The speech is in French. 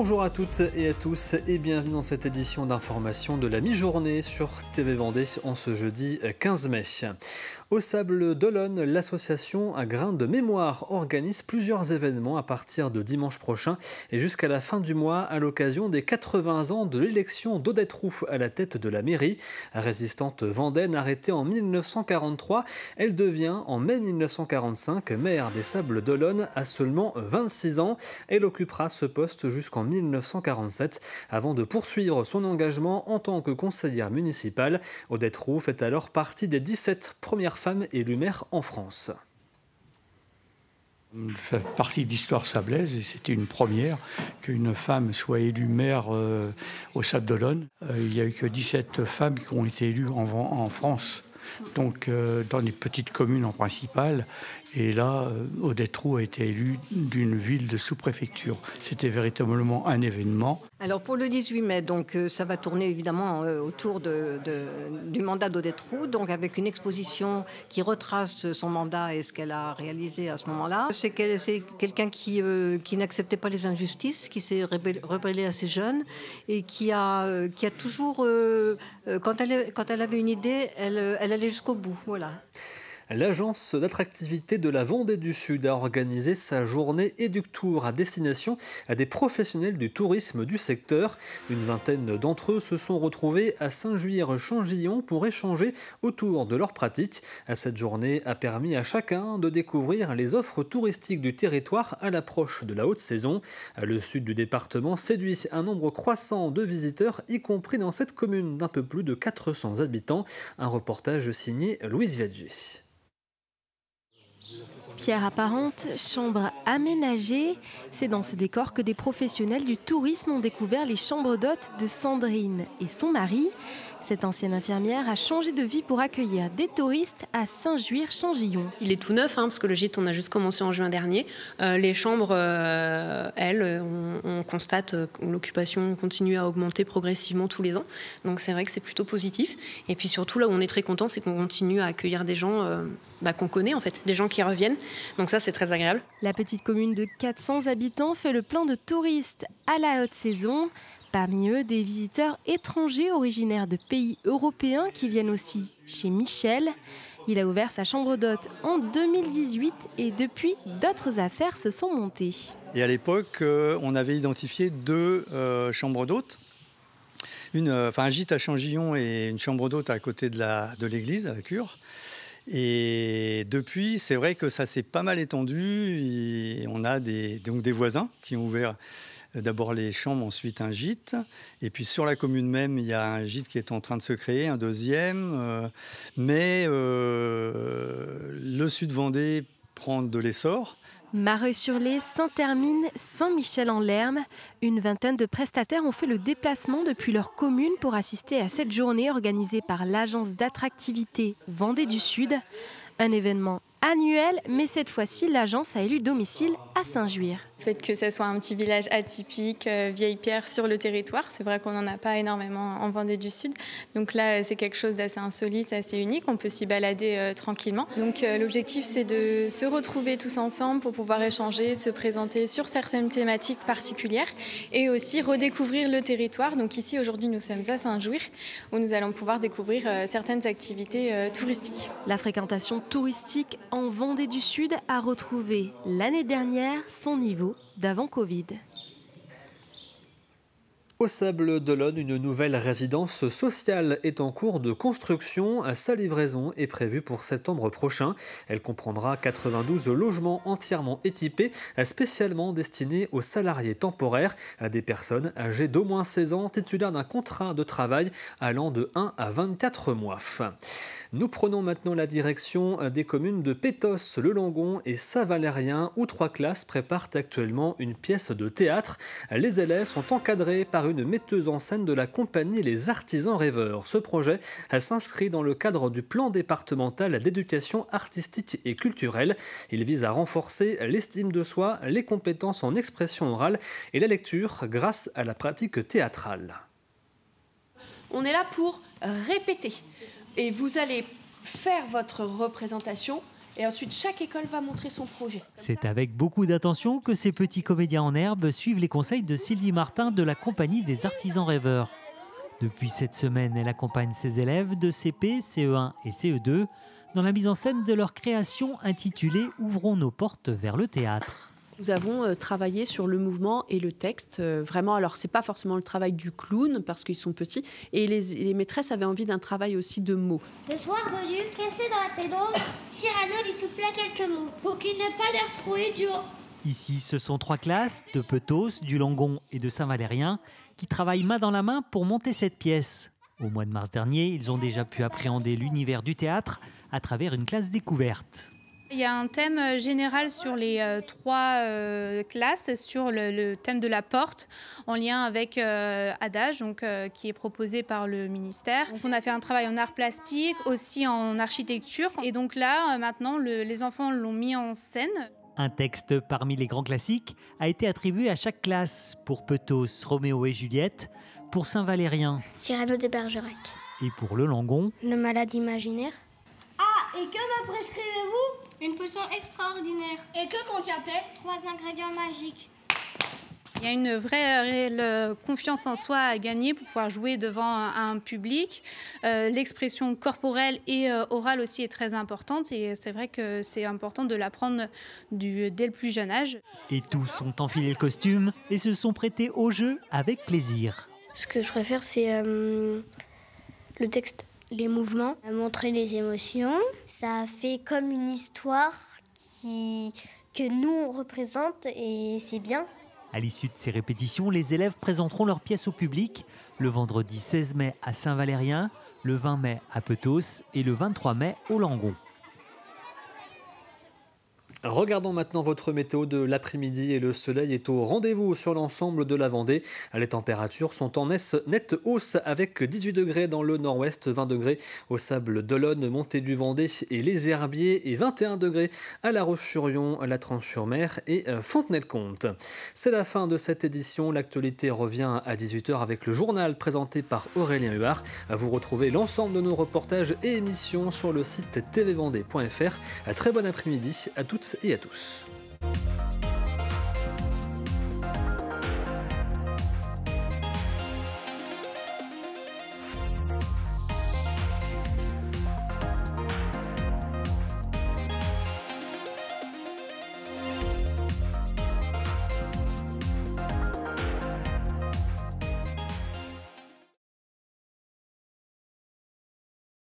Bonjour à toutes et à tous et bienvenue dans cette édition d'information de la mi-journée sur TV Vendée en ce jeudi 15 mai. Au Sable d'Olonne, l'association Un Grain de Mémoire organise plusieurs événements à partir de dimanche prochain et jusqu'à la fin du mois à l'occasion des 80 ans de l'élection d'Odette Roux à la tête de la mairie. Résistante vendaine arrêtée en 1943, elle devient en mai 1945 maire des Sables d'Olonne à seulement 26 ans. Elle occupera ce poste jusqu'en 1947 avant de poursuivre son engagement en tant que conseillère municipale. Odette Roux fait alors partie des 17 premières femmes élues maire en France. Je fais partie d'Histoire sablaise et c'était une première qu'une femme soit élue maire au Sable d'Olonne. Il n'y a eu que 17 femmes qui ont été élues en France, donc dans les petites communes en principal. Et là, Odette Roux a été élue d'une ville de sous-préfecture. C'était véritablement un événement. Alors pour le 18 mai, donc, ça va tourner évidemment autour du mandat d'Odette Roux, donc avec une exposition qui retrace son mandat et ce qu'elle a réalisé à ce moment-là. C'est quelqu'un qui n'acceptait pas les injustices, qui s'est rebellé assez jeune et qui a toujours, quand elle avait une idée, elle allait jusqu'au bout. Voilà. L'agence d'attractivité de la Vendée du Sud a organisé sa journée Éductour à destination à des professionnels du tourisme du secteur. Une vingtaine d'entre eux se sont retrouvés à Saint-Juir-Changillon pour échanger autour de leurs pratiques. Cette journée a permis à chacun de découvrir les offres touristiques du territoire à l'approche de la haute saison. Le sud du département séduit un nombre croissant de visiteurs, y compris dans cette commune d'un peu plus de 400 habitants. Un reportage signé Louise Viaggi. Pierre apparente, chambre aménagée, c'est dans ce décor que des professionnels du tourisme ont découvert les chambres d'hôtes de Sandrine et son mari. Cette ancienne infirmière a changé de vie pour accueillir des touristes à Saint-Juir-Changillon. Il est tout neuf, parce que le gîte, on a juste commencé en juin dernier. Les chambres, elles, on constate que l'occupation continue à augmenter progressivement tous les ans. Donc c'est vrai que c'est plutôt positif. Et puis surtout, là où on est très content, c'est qu'on continue à accueillir des gens qu'on connaît, en fait, des gens qui reviennent. Donc ça, c'est très agréable. La petite commune de 400 habitants fait le plein de touristes à la haute saison. Parmi eux, des visiteurs étrangers originaires de pays européens qui viennent aussi chez Michel. Il a ouvert sa chambre d'hôte en 2018 et depuis, d'autres affaires se sont montées. Et à l'époque, on avait identifié deux chambres d'hôtes. Un gîte à Changillon et une chambre d'hôte à côté de l'église, à la cure. Et depuis, c'est vrai que ça s'est pas mal étendu. Et on a des voisins qui ont ouvert d'abord les chambres, ensuite un gîte. Et puis sur la commune même, il y a un gîte qui est en train de se créer, un deuxième. Mais le sud Vendée prend de l'essor. Mareuil-sur-Lay, Saint-Hermine, Saint-Michel-en-Lerme. Une vingtaine de prestataires ont fait le déplacement depuis leur commune pour assister à cette journée organisée par l'agence d'attractivité Vendée du Sud. Un événement annuel, mais cette fois-ci, l'agence a élu domicile à Saint-Juir. Le fait que ce soit un petit village atypique, vieille pierre sur le territoire, c'est vrai qu'on n'en a pas énormément en Vendée du Sud. Donc là, c'est quelque chose d'assez insolite, assez unique. On peut s'y balader tranquillement. Donc l'objectif, c'est de se retrouver tous ensemble pour pouvoir échanger, se présenter sur certaines thématiques particulières et aussi redécouvrir le territoire. Donc ici, aujourd'hui, nous sommes à Saint-Juir où nous allons pouvoir découvrir certaines activités touristiques. La fréquentation touristique en Vendée du Sud a retrouvé l'année dernière son niveau d'avant Covid. Au Sable d'Olonne, une nouvelle résidence sociale est en cours de construction. Sa livraison est prévue pour septembre prochain. Elle comprendra 92 logements entièrement équipés, spécialement destinés aux salariés temporaires, à des personnes âgées d'au moins 16 ans, titulaires d'un contrat de travail allant de 1 à 24 mois. Nous prenons maintenant la direction des communes de Pétos, Le Langon et Saint-Valérien, où 3 classes préparent actuellement une pièce de théâtre. Les élèves sont encadrés par une metteuse en scène de la compagnie Les Artisans Rêveurs. Ce projet s'inscrit dans le cadre du plan départemental d'éducation artistique et culturelle. Il vise à renforcer l'estime de soi, les compétences en expression orale et la lecture grâce à la pratique théâtrale. On est là pour répéter et vous allez faire votre représentation Et ensuite, chaque école va montrer son projet. C'est avec beaucoup d'attention que ces petits comédiens en herbe suivent les conseils de Sylvie Martin de la compagnie des artisans rêveurs. Depuis cette semaine, elle accompagne ses élèves de CP, CE1 et CE2 dans la mise en scène de leur création intitulée « Ouvrons nos portes vers le théâtre ». Nous avons travaillé sur le mouvement et le texte. Vraiment, alors c'est pas forcément le travail du clown parce qu'ils sont petits. Et les maîtresses avaient envie d'un travail aussi de mots. Le soir venu, caché dans la pénombre, Cyrano lui souffla quelques mots pour qu'il n'ait pas l'air troué du haut. Ici, ce sont 3 classes de Petos, du Langon et de Saint-Valérien qui travaillent main dans la main pour monter cette pièce. Au mois de mars dernier, ils ont déjà pu appréhender l'univers du théâtre à travers une classe découverte. Il y a un thème général sur les 3 classes, sur le thème de la porte, en lien avec Adage, donc, qui est proposé par le ministère. Donc, on a fait un travail en art plastique, aussi en architecture. Et donc là, maintenant, les enfants l'ont mis en scène. Un texte parmi les grands classiques a été attribué à chaque classe. Pour Petos, Roméo et Juliette. Pour Saint-Valérien, Cyrano de Bergerac. Et pour le Langon, Le malade imaginaire. Ah, et que me prescrivez-vous? Une potion extraordinaire. Et que contient-elle? 3 ingrédients magiques. Il y a une vraie réelle confiance en soi à gagner pour pouvoir jouer devant un public. L'expression corporelle et orale aussi est très importante et c'est vrai que c'est important de l'apprendre dès le plus jeune âge. Et tous ont enfilé le costume et se sont prêtés au jeu avec plaisir. Ce que je préfère, c'est le texte, les mouvements, montrer les émotions. Ça fait comme une histoire que nous on représente et c'est bien. À l'issue de ces répétitions, les élèves présenteront leurs pièces au public le vendredi 16 mai à Saint-Valérien, le 20 mai à Petos et le 23 mai au Langon. Regardons maintenant votre météo de l'après-midi et le soleil est au rendez-vous sur l'ensemble de la Vendée. Les températures sont en nette hausse avec 18 degrés dans le nord-ouest, 20 degrés au Sable d'Olonne, Montée du Vendée et les Herbiers et 21 degrés à La Roche-sur-Yon, La Tranche-sur-Mer et Fontenay-le-Comte. C'est la fin de cette édition. L'actualité revient à 18h avec le journal présenté par Aurélien Huard. Vous retrouvez l'ensemble de nos reportages et émissions sur le site tvvendée.fr. Très bon après-midi à toutes et à tous.